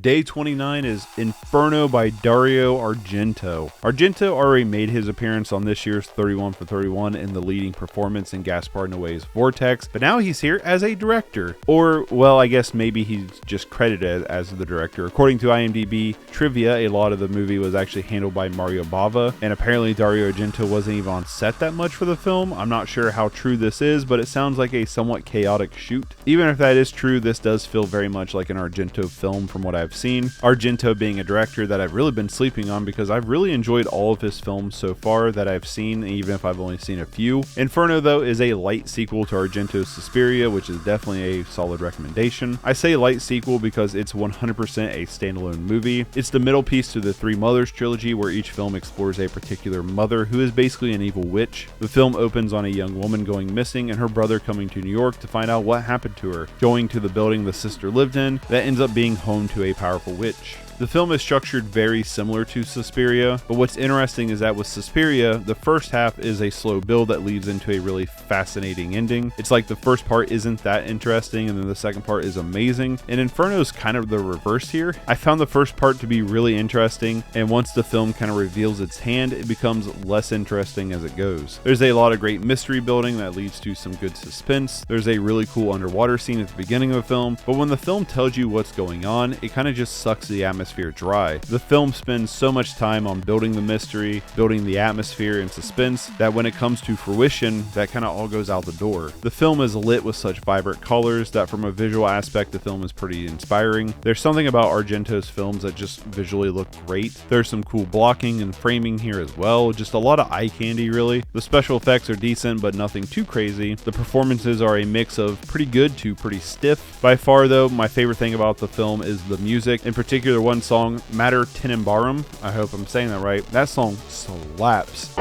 Day 29 is Inferno by Dario Argento. Argento already made his appearance on this year's 31 for 31 in the leading performance in Gaspar Noé's Vortex, but now he's here as a director. Or, well, I guess maybe he's just credited as the director. According to IMDb trivia, a lot of the movie was actually handled by Mario Bava, and apparently Dario Argento wasn't even on set that much for the film. I'm not sure how true this is, but it sounds like a somewhat chaotic shoot. Even if that is true, this does feel very much like an Argento film from what I've seen. Argento being a director that I've really been sleeping on because I've really enjoyed all of his films so far that I've seen, even if I've only seen a few. Inferno, though, is a light sequel to Argento's Suspiria, which is definitely a solid recommendation. I say light sequel because it's 100% a standalone movie. It's the middle piece to the Three Mothers trilogy, where each film explores a particular mother who is basically an evil witch. The film opens on a young woman going missing and her brother coming to New York to find out what happened to her, going to the building the sister lived in that ends up being home to a powerful witch. The film is structured very similar to Suspiria, but what's interesting is that with Suspiria, the first half is a slow build that leads into a really fascinating ending. It's like the first part isn't that interesting and then the second part is amazing, and Inferno is kind of the reverse here. I found the first part to be really interesting, and once the film kind of reveals its hand, it becomes less interesting as it goes. There's a lot of great mystery building that leads to some good suspense. There's a really cool underwater scene at the beginning of the film, but when the film tells you what's going on, it kind of just sucks the atmosphere dry. The film spends so much time on building the mystery, building the atmosphere and suspense, that when it comes to fruition, that kind of all goes out the door. The film is lit with such vibrant colors that from a visual aspect, the film is pretty inspiring. There's something about Argento's films that just visually look great. There's some cool blocking and framing here as well, just a lot of eye candy really. The special effects are decent, but nothing too crazy. The performances are a mix of pretty good to pretty stiff. By far though, my favorite thing about the film is the music, in particular one song, Mater Tenebrorum, I hope I'm saying that right. That song slaps.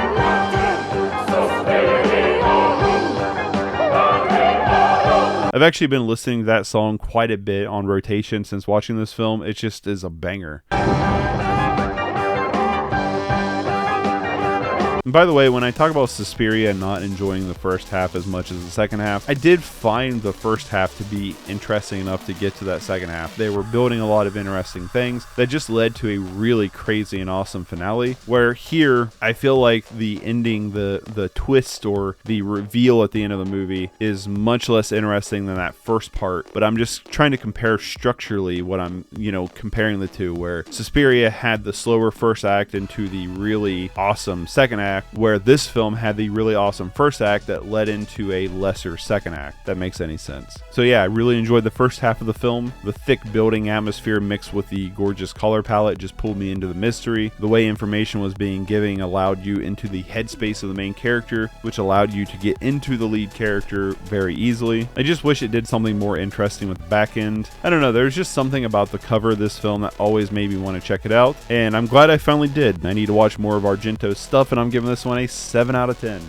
I've actually been listening to that song quite a bit on rotation since watching this film. It just is a banger. And by the way, when I talk about Suspiria and not enjoying the first half as much as the second half, I did find the first half to be interesting enough to get to that second half. They were building a lot of interesting things that just led to a really crazy and awesome finale, where here I feel like the ending, the twist or the reveal at the end of the movie is much less interesting than that first part. But I'm just trying to compare structurally what I'm, comparing the two, where Suspiria had the slower first act into the really awesome second act, where this film had the really awesome first act that led into a lesser second act. That makes any sense. So yeah, I really enjoyed the first half of the film. The thick building atmosphere mixed with the gorgeous color palette just pulled me into the mystery. The way information was being given allowed you into the headspace of the main character, which allowed you to get into the lead character very easily. I just wish it did something more interesting with the back end. I don't know, there's just something about the cover of this film that always made me want to check it out, and I'm glad I finally did. I need to watch more of Argento's stuff, and I'm giving this one a 7 out of 10.